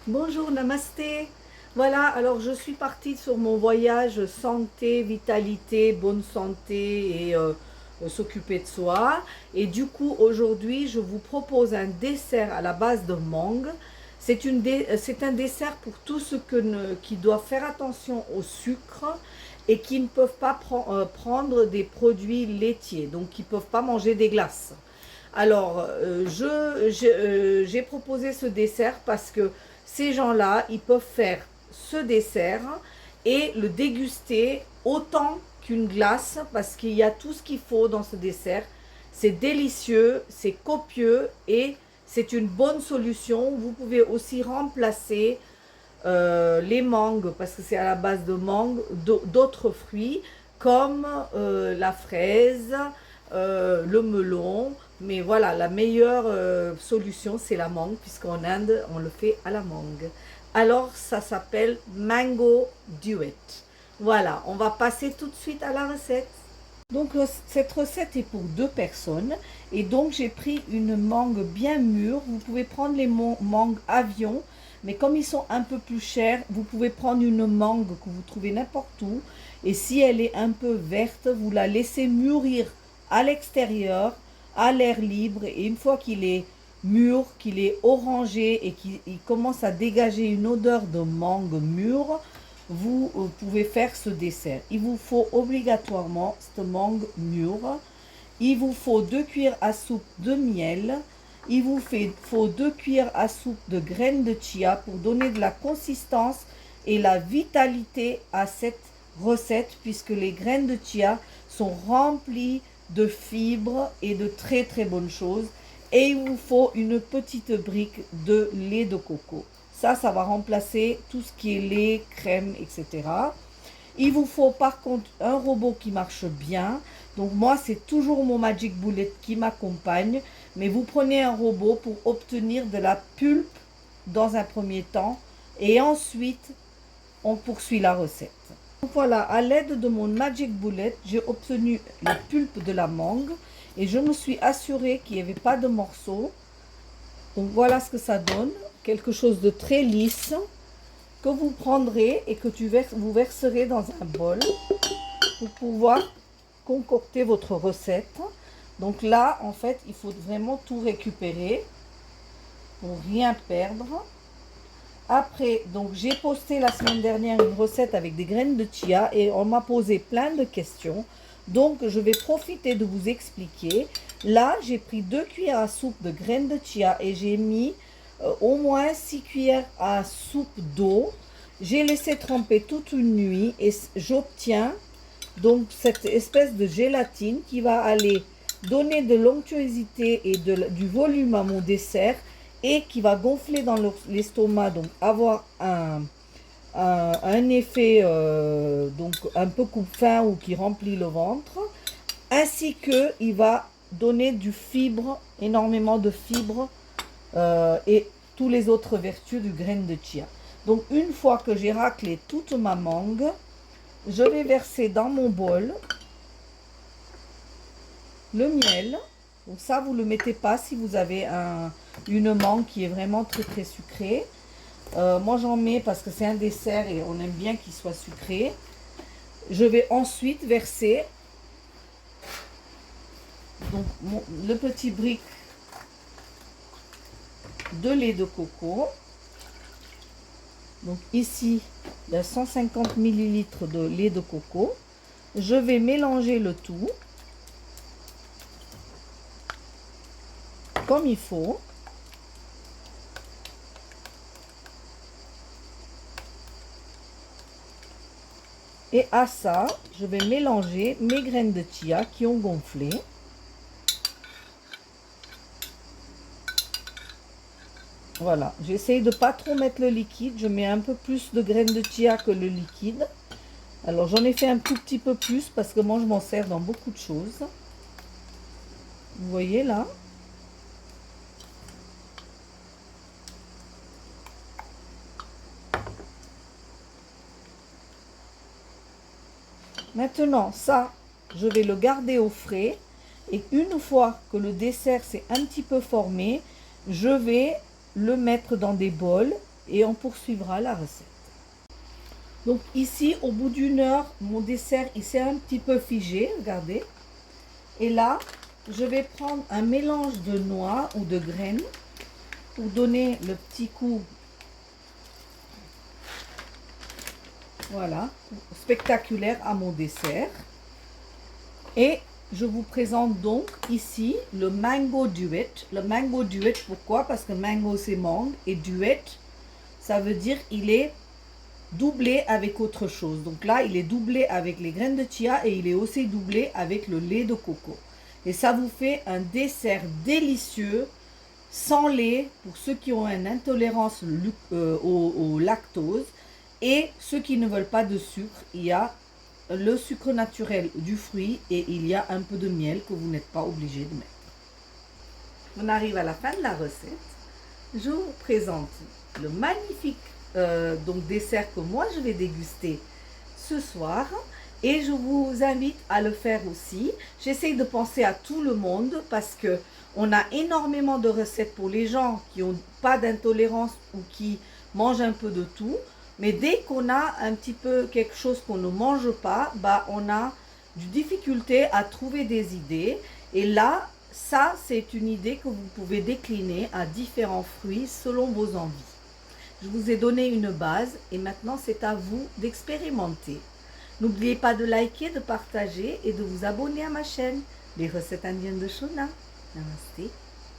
Bonjour, namasté. Voilà, alors je suis partie sur mon voyage santé, vitalité, bonne santé et s'occuper de soi. Et du coup, aujourd'hui, je vous propose un dessert à la base de mangue. C'est un dessert pour tous ceux qui doivent faire attention au sucre et qui ne peuvent pas prendre des produits laitiers, donc qui ne peuvent pas manger des glaces. Alors, j'ai proposé ce dessert parce que ces gens-là, ils peuvent faire ce dessert et le déguster autant qu'une glace parce qu'il y a tout ce qu'il faut dans ce dessert. C'est délicieux, c'est copieux et c'est une bonne solution. Vous pouvez aussi remplacer les mangues, parce que c'est à la base de mangue, d'autres fruits comme la fraise, le melon. Mais voilà, la meilleure solution, c'est la mangue, puisqu'en Inde, on le fait à la mangue. Alors, ça s'appelle Mango Duet. Voilà, on va passer tout de suite à la recette. Donc, cette recette est pour 2 personnes. Et donc, j'ai pris une mangue bien mûre. Vous pouvez prendre les mangues avion. Mais comme ils sont un peu plus chers, vous pouvez prendre une mangue que vous trouvez n'importe où. Et si elle est un peu verte, vous la laissez mûrir à l'extérieur, à l'air libre. Et une fois qu'il est mûr, qu'il est orangé et qu'il commence à dégager une odeur de mangue mûre, vous pouvez faire ce dessert. Il vous faut obligatoirement cette mangue mûre. Il vous faut 2 cuillères à soupe de miel. Il vous faut 2 cuillères à soupe de graines de chia pour donner de la consistance et la vitalité à cette recette, puisque les graines de chia sont remplies de fibres et de très très bonnes choses. Et il vous faut une petite brique de lait de coco. Ça va remplacer tout ce qui est lait, crème, etc. Il vous faut par contre un robot qui marche bien. Donc moi, c'est toujours mon Magic Bullet qui m'accompagne. Mais vous prenez un robot pour obtenir de la pulpe dans un premier temps. Et ensuite, on poursuit la recette. Donc voilà, à l'aide de mon Magic Bullet, j'ai obtenu la pulpe de la mangue. Et je me suis assurée qu'il n'y avait pas de morceaux. Donc voilà ce que ça donne. Quelque chose de très lisse que vous prendrez et que vous verserez dans un bol pour pouvoir concocter votre recette. Donc là, en fait, il faut vraiment tout récupérer pour rien perdre. Après, donc j'ai posté la semaine dernière une recette avec des graines de chia et on m'a posé plein de questions. Donc je vais profiter de vous expliquer. Là, j'ai pris 2 cuillères à soupe de graines de chia et j'ai mis au moins 6 cuillères à soupe d'eau. J'ai laissé tremper toute une nuit et j'obtiens donc cette espèce de gélatine qui va aller donner de l'onctuosité et du volume à mon dessert et qui va gonfler dans l'estomac, donc avoir un effet donc un peu coupe-faim ou qui remplit le ventre, ainsi que il va donner du fibre, énormément de fibres et toutes les autres vertus du grain de chia. Donc une fois que j'ai raclé toute ma mangue, je vais verser dans mon bol le miel. Donc ça, vous ne le mettez pas si vous avez une mangue qui est vraiment très très sucrée. Moi, j'en mets parce que c'est un dessert et on aime bien qu'il soit sucré. Je vais ensuite verser donc, le petit brick de lait de coco. Donc ici, il y a 150 ml de lait de coco. Je vais mélanger le tout comme il faut. Et à ça, je vais mélanger mes graines de chia qui ont gonflé. Voilà, j'essaye de pas trop mettre le liquide. Je mets un peu plus de graines de chia que le liquide. Alors j'en ai fait un tout petit peu plus parce que moi je m'en sers dans beaucoup de choses. Vous voyez là? Maintenant, ça, je vais le garder au frais. Et une fois que le dessert s'est un petit peu formé, je vais le mettre dans des bols et on poursuivra la recette. Donc ici, au bout d'une heure, mon dessert il s'est un petit peu figé, regardez. Et là, je vais prendre un mélange de noix ou de graines pour donner le petit coup, voilà, spectaculaire à mon dessert. Et je vous présente donc ici le mango duet. Le mango duet, pourquoi? Parce que mango c'est mangue et duet, ça veut dire il est doublé avec autre chose. Donc là, il est doublé avec les graines de chia et il est aussi doublé avec le lait de coco. Et ça vous fait un dessert délicieux, sans lait, pour ceux qui ont une intolérance au lactose. Et ceux qui ne veulent pas de sucre, il y a le sucre naturel du fruit et il y a un peu de miel que vous n'êtes pas obligé de mettre. On arrive à la fin de la recette. Je vous présente le magnifique donc dessert que moi je vais déguster ce soir et je vous invite à le faire aussi. J'essaye de penser à tout le monde parce que on a énormément de recettes pour les gens qui n'ont pas d'intolérance ou qui mangent un peu de tout. Mais dès qu'on a un petit peu quelque chose qu'on ne mange pas, bah on a du difficulté à trouver des idées. Et là, ça, c'est une idée que vous pouvez décliner à différents fruits selon vos envies. Je vous ai donné une base et maintenant c'est à vous d'expérimenter. N'oubliez pas de liker, de partager et de vous abonner à ma chaîne, les recettes indiennes de Shona. Namaste.